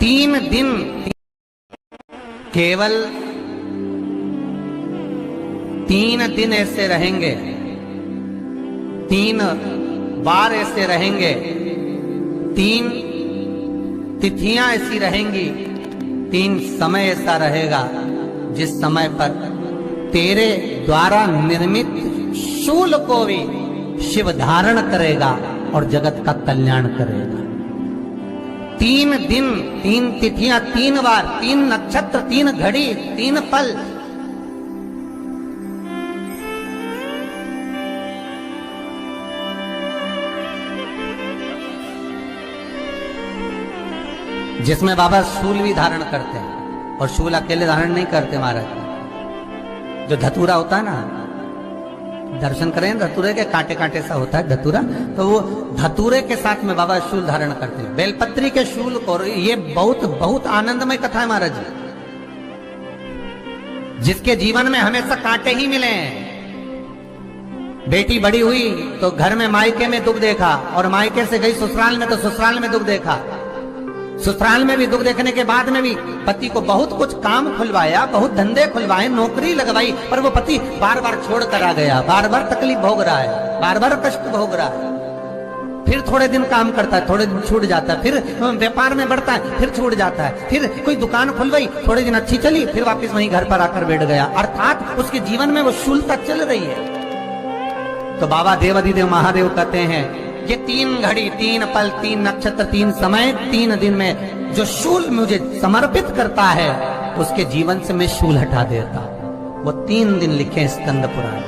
3 दिन केवल 3 दिन ऐसे रहेंगे, 3 बार ऐसे रहेंगे, 3 तिथियां ऐसी रहेंगी, 3 समय ऐसा रहेगा जिस समय पर तेरे द्वारा निर्मित शूल को भी शिव धारण करेगा और जगत का कल्याण करेगा। 3 दिन, 3 तिथियां, 3 बार, 3 नक्षत्र, 3 घड़ी, 3 पल। जिसमें बाबा शूल भी धारण करते हैं, और शूल अकेले धारण नहीं करते महाराज। जो धतूरा होता है ना, दर्शन करें धतूरे के, कांटे कांटे सा होता है धतूरा, तो वो धतूरे के साथ में बाबा शूल धारण करते हैं, बेलपत्री के शूल को। ये बहुत बहुत आनंदमय कथा है महाराज जी। जिसके जीवन में हमेशा कांटे ही मिले हैं। बेटी बड़ी हुई तो घर में मायके में दुख देखा, और मायके से गई ससुराल में तो ससुराल में दुख देखा। ससुराल में भी दुख देखने के बाद में भी पति को बहुत कुछ काम खुलवाया, बहुत धंधे खुलवाए, नौकरी लगवाई, पर वो पति बार बार छोड़ कर आ गया, बार बार तकलीफ भोग रहा है, बार बार कष्ट भोग रहा है। फिर थोड़े दिन काम करता है, थोड़े दिन छूट जाता है, फिर व्यापार में बढ़ता है, फिर छूट जाता है, फिर कोई दुकान खुलवाई, थोड़े दिन अच्छी चली, फिर वापस वहीं घर पर आकर बैठ गया। अर्थात उसके जीवन में वो शूलता चल रही है। तो बाबा देवाधिदेव महादेव कहते हैं, ये 3 घड़ी, 3 पल, 3 नक्षत्र, 3 समय, 3 दिन में जो शूल मुझे समर्पित करता है, उसके जीवन से मैं शूल हटा देता। वो 3 दिन लिखे स्कंद पुराण।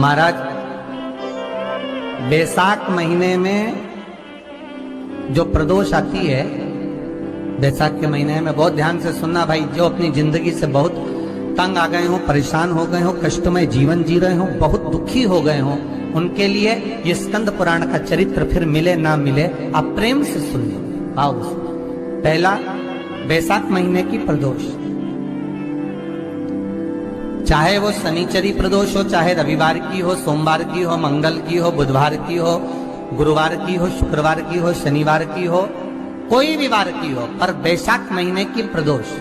महाराज, बैसाख महीने में जो प्रदोष आती है, बैसाख के महीने में बहुत ध्यान से सुनना भाई, जो अपनी जिंदगी से बहुत तंग आ गए हो, परेशान हो गए हो, कष्टमय जीवन जी रहे हो, बहुत दुखी हो गए हो, उनके लिए ये स्कंद पुराण का चरित्र फिर मिले ना मिले, आप प्रेम से सुन लो। आओ, पहला बैसाख महीने की प्रदोष, चाहे वो शनिचरी प्रदोष हो, चाहे रविवार की हो, सोमवार की हो, मंगल की हो, बुधवार की हो, गुरुवार की हो, शुक्रवार की हो, शनिवार की हो, कोई भी वार की हो, पर बैसाख महीने की प्रदोष,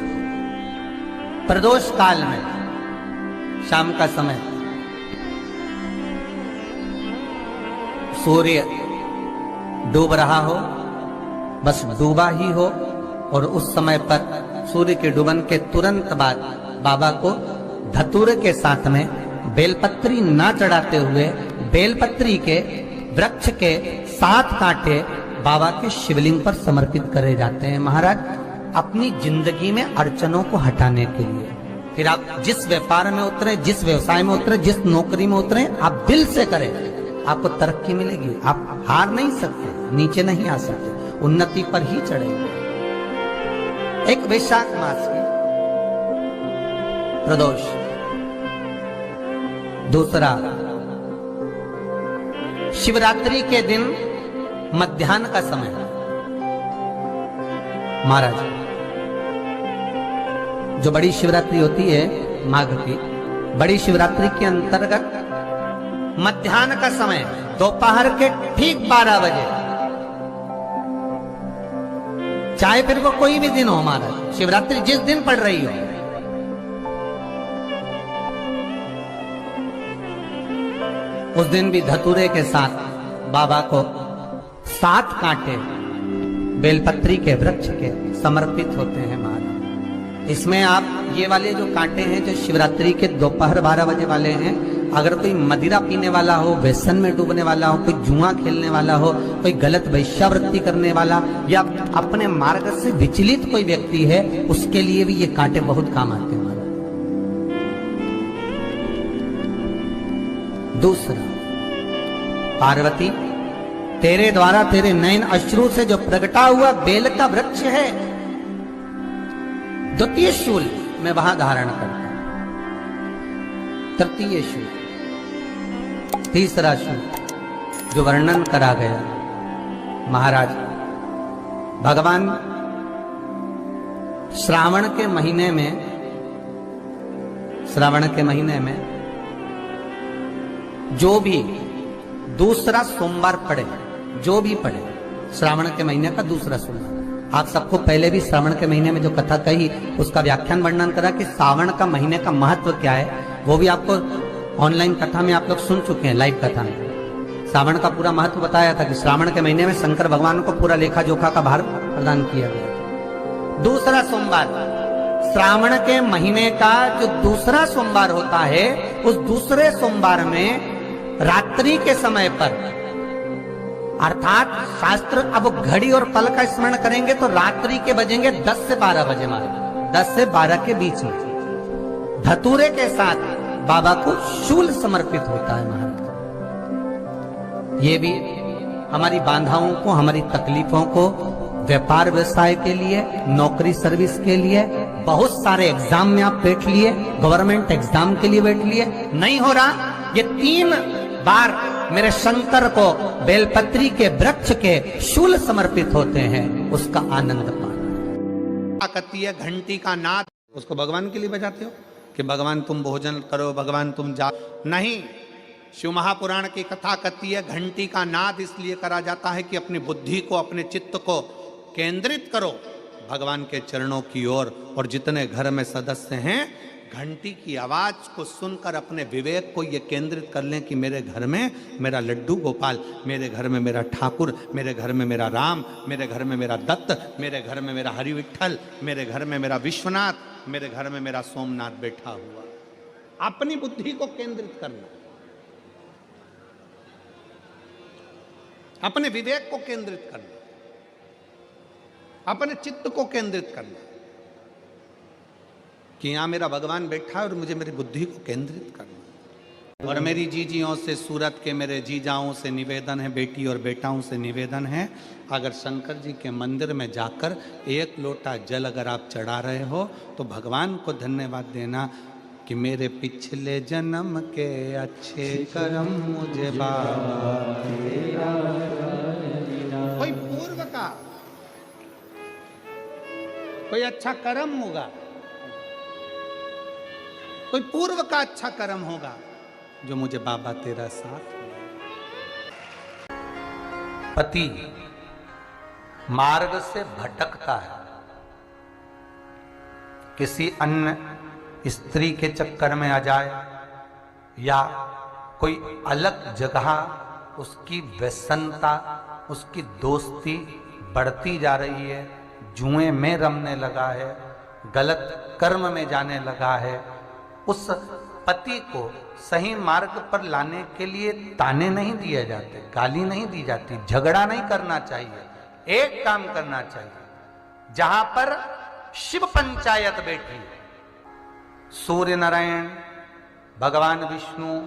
प्रदोष काल में शाम का समय सूर्य डूब रहा हो, बस डूबा ही हो, और उस समय पर सूर्य के डूबन के तुरंत बाद बाबा को धतूरे के साथ में बेलपत्री ना चढ़ाते हुए बेलपत्री के वृक्ष के 7 कांटे बाबा के शिवलिंग पर समर्पित करे जाते हैं महाराज, अपनी जिंदगी में अड़चनों को हटाने के लिए। फिर आप जिस व्यापार में उतरे, जिस व्यवसाय में उतरे, जिस नौकरी में उतरे, आप दिल से करें, आपको तरक्की मिलेगी। आप हार नहीं सकते, नीचे नहीं आ सकते, उन्नति पर ही चढ़ेंगे। एक वैशाख मास की प्रदोष, दूसरा शिवरात्रि के दिन मध्याह्न का समय महाराज, जो बड़ी शिवरात्रि होती है माघ की, बड़ी शिवरात्रि के अंतर्गत मध्याह्न का समय, दोपहर के ठीक 12 बजे, चाहे फिर वो कोई भी दिन हो महाराज, शिवरात्रि जिस दिन पड़ रही हो, उस दिन भी धतूरे के साथ बाबा को 7 कांटे बेलपत्री के वृक्ष के समर्पित होते हैं महाराज। इसमें आप ये वाले जो कांटे हैं, जो शिवरात्रि के दोपहर 12 बजे वाले हैं, अगर कोई मदिरा पीने वाला हो, व्यसन में डूबने वाला हो, कोई जुआ खेलने वाला हो, कोई गलत वैश्यावृत्ति करने वाला, या अपने मार्ग से विचलित कोई व्यक्ति है, उसके लिए भी ये कांटे बहुत काम आते हैं महाराज। दूसरा, पार्वती, तेरे द्वारा तेरे नयन अश्रु से जो प्रगटा हुआ बेल का वृक्ष है, द्वितीय शूल मैं वहां धारण करता हूं, तृतीय शूल, तीसरा शूल जो वर्णन करा गया महाराज, भगवान श्रावण के महीने में जो भी दूसरा सोमवार पड़े, जो भी पड़े, श्रावण के महीने का दूसरा सोमवार। आप सबको पहले भी श्रावण के महीने में जो कथा कही उसका व्याख्यान वर्णन करा कि श्रावण का महीने का महत्व क्या है, वो भी आपको ऑनलाइन कथा में आप लोग सुन चुके हैं, लाइव कथा में श्रावण का पूरा महत्व बताया था कि श्रावण के महीने में शंकर भगवान को पूरा लेखा जोखा का भार प्रदान किया गया। दूसरा सोमवार, श्रावण के महीने का जो दूसरा सोमवार होता है, उस दूसरे सोमवार में रात्रि के समय पर, अर्थात शास्त्र अब घड़ी और पल का स्मरण करेंगे तो रात्रि के बजेंगे 10 से 12 बजे, मारे 10 से 12 के बीच में धतूरे के साथ बाबा को शूल समर्पित होता है महाराज। ये भी हमारी बाधाओं को, हमारी तकलीफों को, व्यापार व्यवसाय के लिए, नौकरी सर्विस के लिए, बहुत सारे एग्जाम में आप बैठ लिए, गवर्नमेंट एग्जाम के लिए बैठ लिए, नहीं हो रहा, ये 3 बार मेरे शंकर को बेलपत्री के वृक्ष के शूल समर्पित होते हैं, उसका आनंद पाना। कहती है घंटी का नाद, उसको भगवान के लिए बजाते हो कि भगवान तुम भोजन करो, भगवान तुम जा, नहीं। शिव महापुराण की कथा कहती है घंटी का नाद इसलिए करा जाता है कि अपनी बुद्धि को, अपने चित्त को केंद्रित करो भगवान के चरणों की ओर। और जितने घर में सदस्य हैं, घंटी की आवाज को सुनकर अपने विवेक को ये केंद्रित कर लें कि मेरे घर में मेरा लड्डू गोपाल, मेरे घर में मेरा ठाकुर, मेरे घर में मेरा राम, मेरे घर में मेरा दत्त, मेरे घर में मेरा हरि विठल, मेरे घर में मेरा विश्वनाथ, मेरे घर में मेरा सोमनाथ बैठा हुआ। अपनी बुद्धि को केंद्रित करना, अपने विवेक को केंद्रित करना, अपने चित्त को केंद्रित करना कि यहां मेरा भगवान बैठा है और मुझे मेरी बुद्धि को केंद्रित करना। और मेरी जीजियों से, सूरत के मेरे जीजाओं से निवेदन है, बेटी और बेटाओं से निवेदन है, अगर शंकर जी के मंदिर में जाकर 1 लोटा जल अगर आप चढ़ा रहे हो तो भगवान को धन्यवाद देना कि मेरे पिछले जन्म के अच्छे कर्म मुझे बाबा तेरा। कोई पूर्व का कोई अच्छा कर्म होगा, कोई पूर्व का अच्छा कर्म होगा जो मुझे बाबा तेरा साथ। पति मार्ग से भटकता है, किसी अन्य स्त्री के चक्कर में आ जाए या कोई अलग जगह उसकी व्यसनता, उसकी दोस्ती बढ़ती जा रही है, जुए में रमने लगा है, गलत कर्म में जाने लगा है, उस पति को सही मार्ग पर लाने के लिए ताने नहीं दिए जाते, गाली नहीं दी जाती, झगड़ा नहीं करना चाहिए। एक काम करना चाहिए, जहां पर शिव पंचायत बैठी है, सूर्य नारायण, भगवान विष्णु,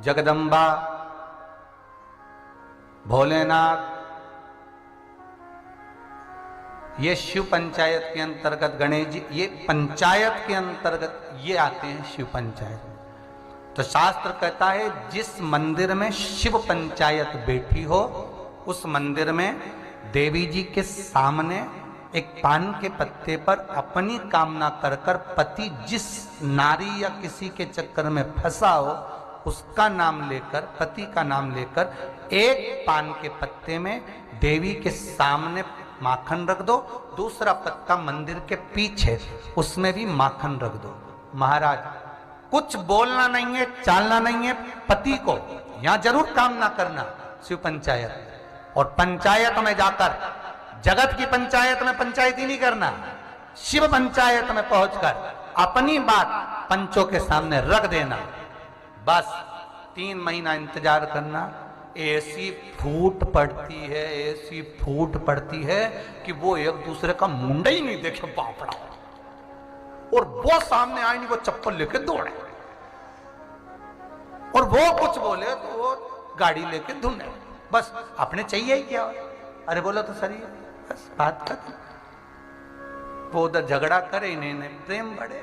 जगदम्बा, भोलेनाथ, ये शिव पंचायत के अंतर्गत, गणेश जी, ये पंचायत के अंतर्गत ये आते हैं शिव पंचायत। तो शास्त्र कहता है जिस मंदिर में शिव पंचायत बैठी हो, उस मंदिर में देवी जी के सामने एक पान के पत्ते पर अपनी कामना कर कर पति जिस नारी या किसी के चक्कर में फंसा हो उसका नाम लेकर, पति का नाम लेकर, एक पान के पत्ते में देवी के सामने माखन रख दो, दूसरा पत्ता मंदिर के पीछे उसमें भी माखन रख दो। महाराज कुछ बोलना नहीं है, चालना नहीं है, पति को यहां जरूर कामना करना शिव पंचायत। और पंचायत में जाकर, जगत की पंचायत में पंचायती नहीं करना, शिव पंचायत में पहुंचकर अपनी बात पंचों के सामने रख देना। बस 3 महीना इंतजार करना। ऐसी फूट पड़ती है, ऐसी फूट पड़ती है कि वो एक दूसरे का मुंडा ही नहीं देखे, बापड़ा, और वो सामने आए नहीं, वो चप्पल लेके दौड़े, और वो कुछ बोले तो वो गाड़ी लेके धुने। बस अपने चाहिए ही क्या, अरे बोला तो सही है, बस बात खत्म। वो उधर झगड़ा करे, इन्हें प्रेम बढ़े।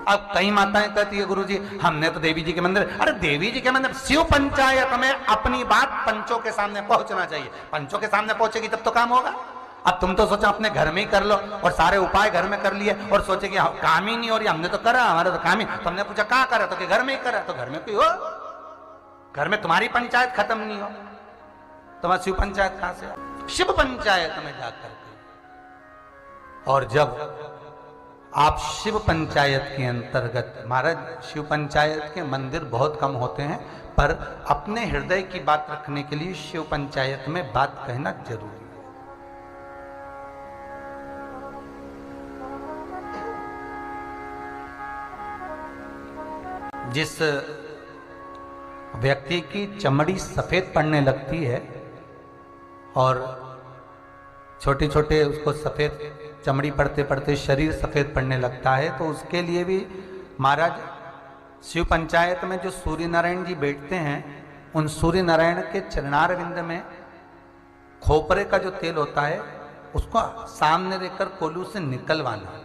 अब कई माताएं कहती है गुरुजी हमने तो देवी जी के मंदिर, अरे देवी जी के मंदिर, शिव पंचायत में अपनी बात पंचों के सामने पहुंचना चाहिए। पंचों के सामने पहुंचेगी तब तो काम होगा। अब तुम तो सोचा अपने घर में ही कर लो और सारे उपाय घर में कर लिए और सोचे कि काम ही नहीं हो रही, हमने तो करा, हमारा तो काम ही। तुमने पूछा कहाँ करा, तो कि घर में ही करा। तो घर में कोई हो, घर में तुम्हारी पंचायत खत्म नहीं हो, तुम्हारी शिव पंचायत कहां से, शिव पंचायत में जाकर के। और जब आप शिव पंचायत के अंतर्गत, महाराज शिव पंचायत के मंदिर बहुत कम होते हैं, पर अपने हृदय की बात रखने के लिए शिव पंचायत में बात कहना जरूरी है। जिस व्यक्ति की चमड़ी सफेद पड़ने लगती है और छोटे छोटे उसको सफेद चमड़ी पड़ते पड़ते शरीर सफेद पड़ने लगता है, तो उसके लिए भी महाराज शिव पंचायत में जो सूर्य नारायण जी बैठते हैं, उन सूर्य नारायण के चरणार विंद में खोपरे का जो तेल होता है उसको सामने रहकर कोलू से निकलवाना,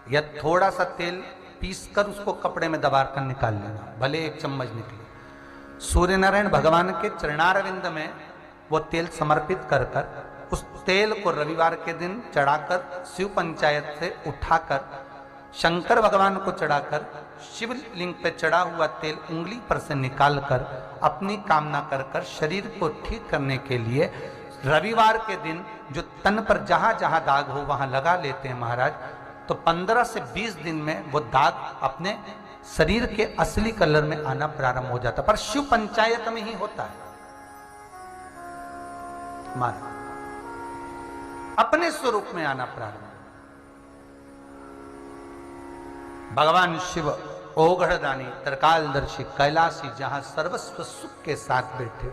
या थोड़ा सा तेल पीस कर उसको कपड़े में दबा कर निकाल लेना, भले एक चम्मच निकले। सूर्य नारायण भगवान के चरणार विंद में वो तेल समर्पित कर कर उस तेल को रविवार के दिन चढ़ाकर शिव पंचायत से उठाकर शंकर भगवान को चढ़ाकर शिवलिंग पे चढ़ा हुआ तेल उंगली पर से निकालकर अपनी कामना कर कर शरीर को ठीक करने के लिए रविवार के दिन जो तन पर जहां जहां दाग हो वहां लगा लेते हैं महाराज। तो 15 से 20 दिन में वो दाग अपने शरीर के असली कलर में आना प्रारंभ हो जाता, पर शिव पंचायत में ही होता है महाराज, अपने स्वरूप में आना प्रारंभ। भगवान शिव ओघड़दानी त्रिकालदर्शी कैलाशी जहां सर्वस्व सुख के साथ बैठे